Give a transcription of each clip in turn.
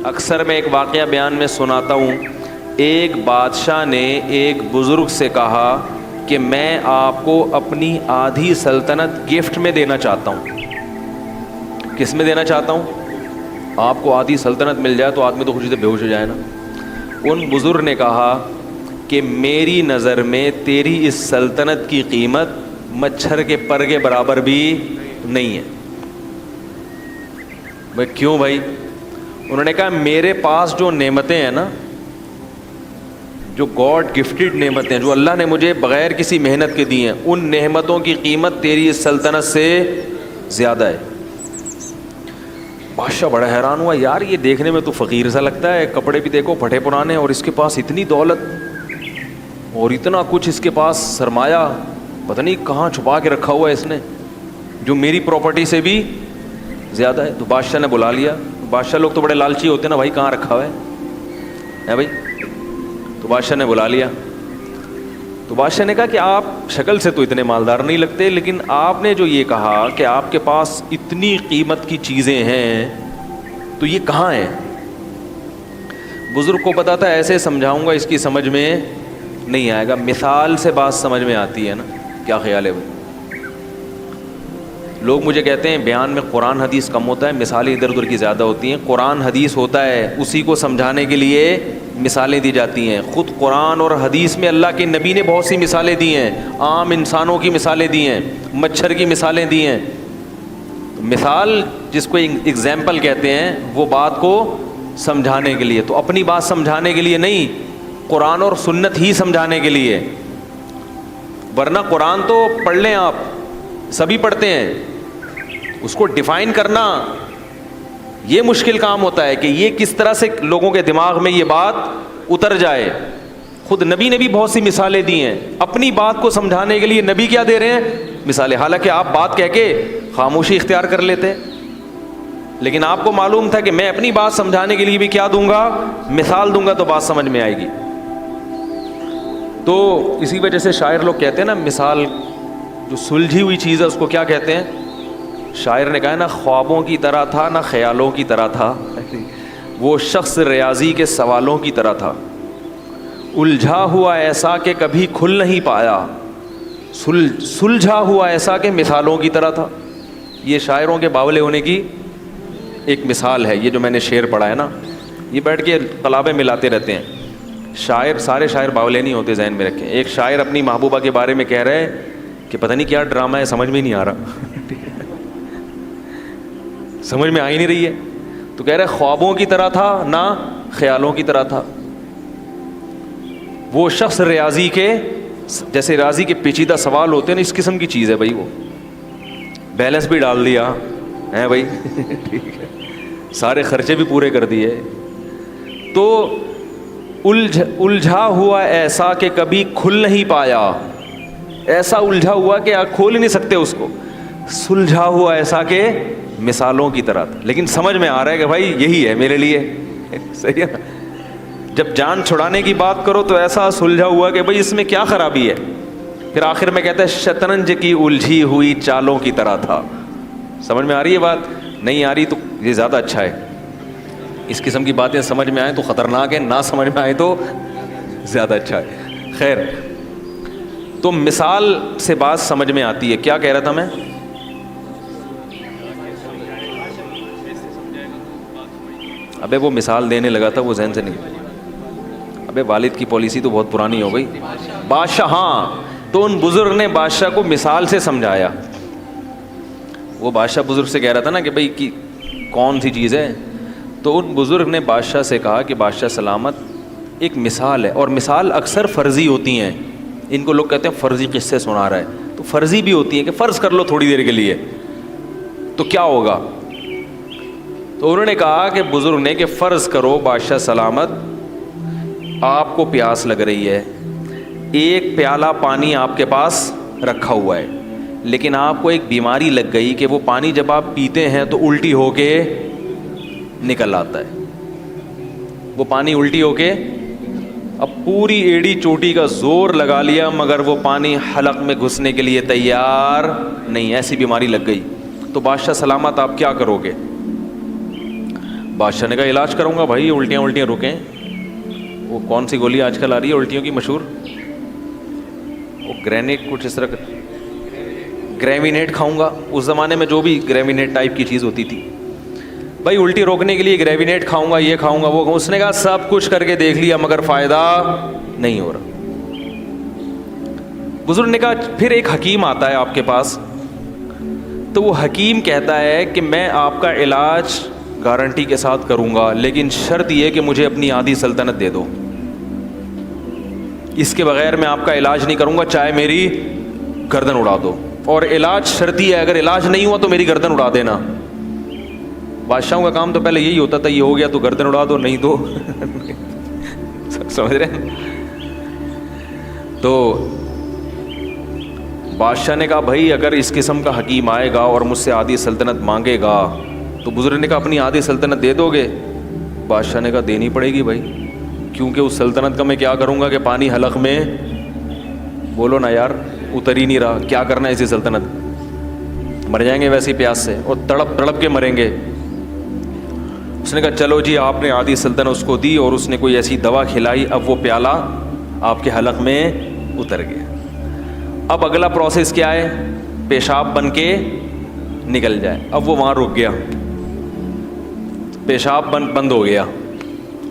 اکثر میں ایک واقعہ بیان میں سناتا ہوں. ایک بادشاہ نے ایک بزرگ سے کہا کہ میں آپ کو اپنی آدھی سلطنت گفٹ میں دینا چاہتا ہوں. کس میں دینا چاہتا ہوں؟ آپ کو آدھی سلطنت مل جائے تو آدمی تو خوشی سے بے ہوش ہو جائے نا. ان بزرگ نے کہا کہ میری نظر میں تیری اس سلطنت کی قیمت مچھر کے پر کے برابر بھی نہیں ہے. بھائی کیوں بھائی؟ انہوں نے کہا میرے پاس جو نعمتیں ہیں نا، جو گاڈ گفٹڈ نعمتیں ہیں جو اللہ نے مجھے بغیر کسی محنت کے دی ہیں، ان نعمتوں کی قیمت تیری اس سلطنت سے زیادہ ہے. بادشاہ بڑا حیران ہوا، یار یہ دیکھنے میں تو فقیر سا لگتا ہے، کپڑے بھی دیکھو پھٹے پرانے، اور اس کے پاس اتنی دولت اور اتنا کچھ، اس کے پاس سرمایہ پتہ نہیں کہاں چھپا کے رکھا ہوا ہے اس نے، جو میری پراپرٹی سے بھی زیادہ ہے. تو بادشاہ نے بلا لیا. بادشاہ لوگ تو بڑے لالچی ہوتے ہیں نا، بھائی کہاں رکھا ہوا ہے بھائی. تو بادشاہ نے بلا لیا. تو بادشاہ نے کہا کہ آپ شکل سے تو اتنے مالدار نہیں لگتے، لیکن آپ نے جو یہ کہا کہ آپ کے پاس اتنی قیمت کی چیزیں ہیں تو یہ کہاں ہیں؟ بزرگ کو پتا تھا ایسے سمجھاؤں گا اس کی سمجھ میں نہیں آئے گا، مثال سے بات سمجھ میں آتی ہے نا. کیا خیال ہے بھائی؟ لوگ مجھے کہتے ہیں بیان میں قرآن حدیث کم ہوتا ہے، مثالیں ادھر ادھر کی زیادہ ہوتی ہیں. قرآن حدیث ہوتا ہے، اسی کو سمجھانے کے لیے مثالیں دی جاتی ہیں. خود قرآن اور حدیث میں اللہ کے نبی نے بہت سی مثالیں دی ہیں، عام انسانوں کی مثالیں دی ہیں، مچھر کی مثالیں دی ہیں. مثال جس کو ایگزامپل کہتے ہیں، وہ بات کو سمجھانے کے لیے، تو اپنی بات سمجھانے کے لیے نہیں، قرآن اور سنت ہی سمجھانے کے لیے. ورنہ قرآن تو پڑھ لیں آپ، سبھی پڑھتے ہیں، اس کو ڈیفائن کرنا یہ مشکل کام ہوتا ہے کہ یہ کس طرح سے لوگوں کے دماغ میں یہ بات اتر جائے. خود نبی نے بھی بہت سی مثالیں دی ہیں، اپنی بات کو سمجھانے کے لیے نبی کیا دے رہے ہیں؟ مثالیں. حالانکہ آپ بات کہہ کے خاموشی اختیار کر لیتے، لیکن آپ کو معلوم تھا کہ میں اپنی بات سمجھانے کے لیے بھی کیا دوں گا؟ مثال دوں گا تو بات سمجھ میں آئے گی. تو اسی وجہ سے شاعر لوگ کہتے ہیں نا، مثال جو سلجھی ہوئی چیز ہے اس کو کیا کہتے ہیں؟ شاعر نے کہا نہ خوابوں کی طرح تھا نہ خیالوں کی طرح تھا، وہ شخص ریاضی کے سوالوں کی طرح تھا، الجھا ہوا ایسا کہ کبھی کھل نہیں پایا، سلجھا ہوا ایسا کہ مثالوں کی طرح تھا. یہ شاعروں کے باولے ہونے کی ایک مثال ہے. یہ جو میں نے شعر پڑھا ہے نا، یہ بیٹھ کے قلابیں ملاتے رہتے ہیں. شاعر سارے شاعر باولے نہیں ہوتے، ذہن میں رکھیں. ایک شاعر اپنی محبوبہ کے بارے میں کہہ رہے ہیں کہ پتہ نہیں کیا ڈرامہ ہے، سمجھ میں نہیں آ رہا سمجھ میں آ ہی نہیں رہی ہے. تو کہہ رہے خوابوں کی طرح تھا نہ خیالوں کی طرح تھا، وہ شخص ریاضی کے، جیسے ریاضی کے پیچیدہ سوال ہوتے ہیں نا، اس قسم کی چیز ہے بھائی. وہ بیلنس بھی ڈال دیا ہے بھائی ٹھیک ہے، سارے خرچے بھی پورے کر دیے. تو الجھا ہوا ایسا کہ کبھی کھل نہیں پایا، ایسا الجھا ہوا کہ آپ کھول ہی نہیں سکتے اس کو. سلجھا ہوا ایسا کہ مثالوں کی طرح تھا. لیکن سمجھ میں آ رہا ہے کہ بھائی یہی ہے میرے لیے، صحیح ہے. جب جان چھڑانے کی بات کرو تو ایسا سلجھا ہوا کہ بھائی اس میں کیا خرابی ہے. پھر آخر میں کہتا ہے شطرنج کی الجھی ہوئی چالوں کی طرح تھا. سمجھ میں آ رہی ہے بات؟ نہیں آ رہی تو یہ زیادہ اچھا ہے. اس قسم کی باتیں سمجھ میں آئیں تو خطرناک ہے، نہ سمجھ میں آئے تو زیادہ اچھا ہے. خیر، تو مثال سے بات سمجھ میں آتی ہے. کیا کہہ رہا تھا میں؟ ابے وہ مثال دینے لگا تھا، وہ ذہن سے نہیں. ابے والد کی پالیسی تو بہت پرانی ہو گئی. بادشاہ، ہاں، تو ان بزرگ نے بادشاہ کو مثال سے سمجھایا. وہ بادشاہ بزرگ سے کہہ رہا تھا نا کہ بھائی کی کون سی چیز ہے، تو ان بزرگ نے بادشاہ سے کہا کہ بادشاہ سلامت، ایک مثال ہے، اور مثال اکثر فرضی ہوتی ہیں. ان کو لوگ کہتے ہیں فرضی قصے سنا رہا ہے، تو فرضی بھی ہوتی ہیں کہ فرض کر لو تھوڑی دیر کے لیے تو کیا ہوگا. تو انہوں نے کہا کہ بزرگ نے کہ فرض کرو بادشاہ سلامت، آپ کو پیاس لگ رہی ہے، ایک پیالہ پانی آپ کے پاس رکھا ہوا ہے، لیکن آپ کو ایک بیماری لگ گئی کہ وہ پانی جب آپ پیتے ہیں تو الٹی ہو کے نکل آتا ہے. وہ پانی الٹی ہو کے، اب پوری ایڑی چوٹی کا زور لگا لیا مگر وہ پانی حلق میں گھسنے کے لیے تیار نہیں، ایسی بیماری لگ گئی. تو بادشاہ سلامت آپ کیا کرو گے؟ بادشاہ نے کہا علاج کروں گا بھائی, یہ الٹیاں الٹیاں رکیں. وہ کون سی گولی آج کل آ رہی ہے الٹیوں کی مشہور, وہ گرینیٹ کچھ اس طرح, گریوینیٹ کھاؤں گا. اس زمانے میں جو بھی گریوینیٹ ٹائپ کی چیز ہوتی تھی, بھائی الٹی روکنے کے لیے گریوینیٹ کھاؤں گا, یہ کھاؤں گا, وہ کھاؤں. اس نے کہا سب کچھ کر کے دیکھ لیا مگر فائدہ نہیں ہو رہا. بزرگ نے کہا پھر ایک حکیم آتا ہے آپ کے پاس, تو وہ حکیم کہتا ہے کہ میں آپ کا علاج گارنٹی کے ساتھ کروں گا, لیکن شرط یہ کہ مجھے اپنی آدھی سلطنت دے دو, اس کے بغیر میں آپ کا علاج نہیں کروں گا, چاہے میری گردن اڑا دو. اور علاج شرطی ہے, اگر علاج نہیں ہوا تو میری گردن اڑا دینا. بادشاہوں کا کام تو پہلے یہی ہوتا تھا, یہ ہو گیا تو گردن اڑا دو, نہیں تو سمجھ رہے ہیں. تو بادشاہ نے کہا بھائی اگر اس قسم کا حکیم آئے گا اور مجھ سے آدھی سلطنت مانگے گا, تو بزرگ نے کہا اپنی آدھی سلطنت دے دو گے؟ بادشاہ نے کہا دینی پڑے گی بھائی, کیونکہ اس سلطنت کا میں کیا کروں گا کہ پانی حلق میں, بولو نا یار, اتر ہی نہیں رہا. کیا کرنا ہے اسی سلطنت, مر جائیں گے ویسی پیاس سے, اور تڑپ تڑپ کے مریں گے. اس نے کہا چلو جی, آپ نے آدھی سلطنت اس کو دی, اور اس نے کوئی ایسی دوا کھلائی, اب وہ پیالہ آپ کے حلق میں اتر گیا. اب اگلا پروسیس کیا ہے, پیشاب بن کے نکل جائے. اب وہ وہاں رک گیا, پیشاب بند ہو گیا.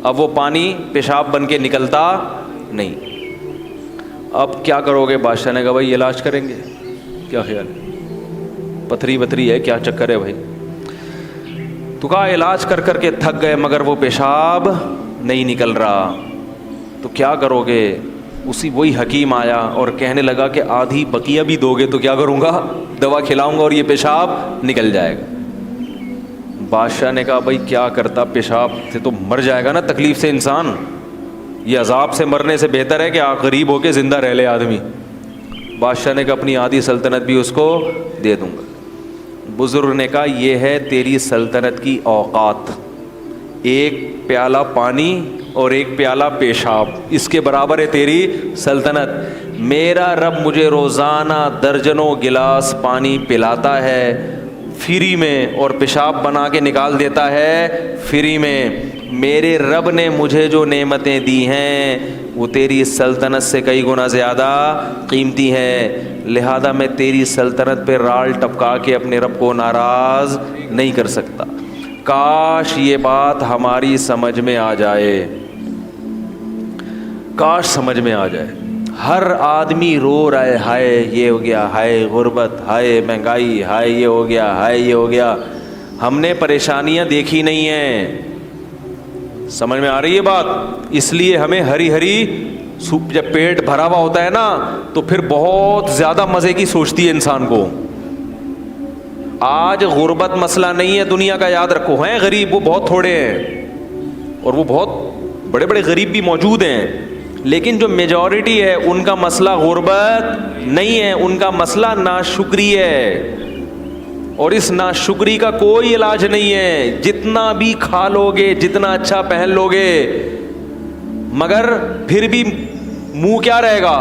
اب وہ پانی پیشاب بن کے نکلتا نہیں. اب کیا کرو گے؟ بادشاہ نے کہا بھائی علاج کریں گے. کیا خیال ہے, پتھری وتھری ہے, کیا چکر ہے بھائی؟ تو کہا علاج کر کر کے تھک گئے مگر وہ پیشاب نہیں نکل رہا, تو کیا کرو گے؟ وہی حکیم آیا اور کہنے لگا کہ آدھی بقیہ بھی دو گے تو کیا کروں گا, دوا کھلاؤں گا اور یہ پیشاب نکل جائے گا. بادشاہ نے کہا بھائی کیا کرتا, پیشاب سے تو مر جائے گا نا تکلیف سے انسان, یہ عذاب سے مرنے سے بہتر ہے کہ غریب ہو کے زندہ رہ لے آدمی. بادشاہ نے کہا اپنی آدھی سلطنت بھی اس کو دے دوں گا. بزرگ نے کہا یہ ہے تیری سلطنت کی اوقات, ایک پیالہ پانی اور ایک پیالہ پیشاب, اس کے برابر ہے تیری سلطنت. میرا رب مجھے روزانہ درجنوں گلاس پانی پلاتا ہے فری میں, اور پیشاب بنا کے نکال دیتا ہے فری میں. میرے رب نے مجھے جو نعمتیں دی ہیں وہ تیری سلطنت سے کئی گنا زیادہ قیمتی ہیں, لہذا میں تیری سلطنت پہ رال ٹپکا کے اپنے رب کو ناراض نہیں کر سکتا. کاش یہ بات ہماری سمجھ میں آ جائے, کاش سمجھ میں آ جائے. ہر آدمی رو رہا ہے, ہائے یہ ہو گیا, ہائے غربت, ہائے مہنگائی, ہائے یہ ہو گیا, ہائے یہ ہو گیا. ہم نے پریشانیاں دیکھی نہیں ہیں, سمجھ میں آ رہی ہے بات؟ اس لیے ہمیں ہری ہری سوپ, جب پیٹ بھرا ہوا ہوتا ہے نا تو پھر بہت زیادہ مزے کی سوچتی ہے انسان کو. آج غربت مسئلہ نہیں ہے دنیا کا, یاد رکھو. ہیں غریب وہ بہت تھوڑے ہیں, اور وہ بہت بڑے بڑے غریب بھی موجود ہیں, لیکن جو میجورٹی ہے ان کا مسئلہ غربت نہیں ہے, ان کا مسئلہ ناشکری ہے. اور اس ناشکری کا کوئی علاج نہیں ہے, جتنا بھی کھا لو گے, جتنا اچھا پہن لو گے, مگر پھر بھی منہ کیا رہے گا.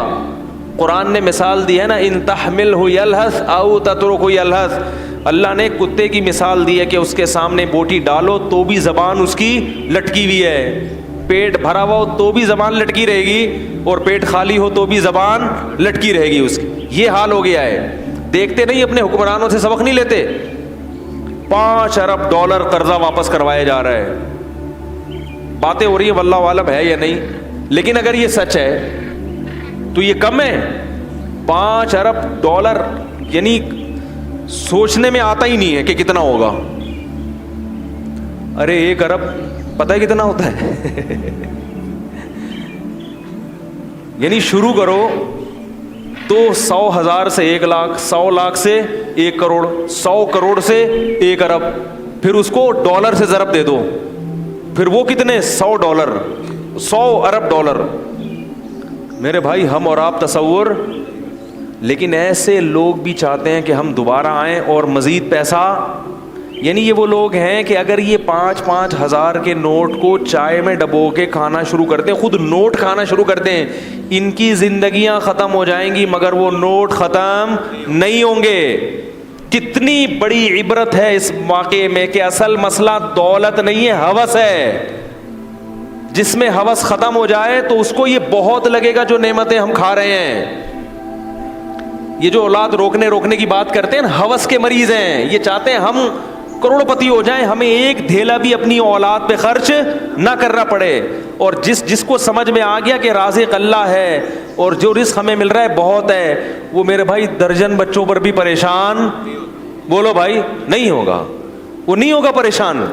قرآن نے مثال دی ہے نا, ان تحملہ یلہث او تترکہ یلہث. اللہ نے کتے کی مثال دی ہے کہ اس کے سامنے بوٹی ڈالو تو بھی زبان اس کی لٹکی ہوئی ہے, پیٹ بھرا ہوا ہو تو بھی زبان لٹکی رہے گی, اور پیٹ خالی ہو تو بھی زبان لٹکی رہے گی اس کی. یہ حال ہو گیا ہے. دیکھتے نہیں اپنے حکمرانوں سے سبق نہیں لیتے, 5 ارب ڈالر قرضہ واپس کروایا جا رہا ہے. باتیں ہو رہی ہیں واللہ عالم ہے یا نہیں, لیکن اگر یہ سچ ہے تو یہ کم ہے. 5 ارب ڈالر یعنی سوچنے میں آتا ہی نہیں ہے کہ کتنا ہوگا. ارے 1 ارب پتہ ہے کتنا ہوتا ہے؟ یعنی شروع کرو تو 100,000 سے 1 لاکھ, 100 لاکھ سے 1 کروڑ, 100 کروڑ سے 1 ارب, پھر اس کو ڈالر سے ضرب دے دو, پھر وہ کتنے 100 ڈالر, 100 ارب ڈالر. میرے بھائی ہم اور آپ تصور, لیکن ایسے لوگ بھی چاہتے ہیں کہ ہم دوبارہ آئیں اور مزید پیسہ. یعنی یہ وہ لوگ ہیں کہ اگر یہ 5-5 ہزار کے نوٹ کو چائے میں ڈبو کے کھانا شروع کرتے ہیں, خود نوٹ کھانا شروع کرتے ہیں, ان کی زندگیاں ختم ہو جائیں گی مگر وہ نوٹ ختم نہیں ہوں گے. کتنی بڑی عبرت ہے اس واقعے میں کہ اصل مسئلہ دولت نہیں ہے، ہوس ہے. جس میں ہوس ختم ہو جائے تو اس کو یہ بہت لگے گا جو نعمتیں ہم کھا رہے ہیں. یہ جو اولاد روکنے کی بات کرتے ہیں نا، ہوس کے مریض ہیں. یہ چاہتے ہیں ہم کروڑ پتی ہو جائیں، ہمیں ایک دھیلا بھی اپنی اولاد پہ خرچ نہ کرنا پڑے. اور جس کو سمجھ میں آ گیا کہ رازق اللہ ہے اور جو رزق ہمیں مل رہا ہے بہت ہے، وہ میرے بھائی درجن بچوں پر بھی پریشان بولو بھائی نہیں ہوگا. وہ نہیں ہوگا پریشان،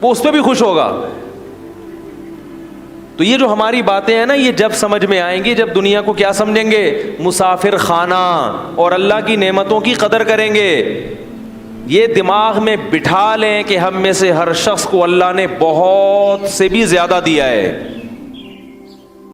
وہ اس پہ بھی خوش ہوگا. تو یہ جو ہماری باتیں ہیں نا، یہ جب سمجھ میں آئیں گی، جب دنیا کو کیا سمجھیں گے؟ مسافر خانہ، اور اللہ کی نعمتوں کی قدر کریں گے. یہ دماغ میں بٹھا لیں کہ ہم میں سے ہر شخص کو اللہ نے بہت سے بھی زیادہ دیا ہے.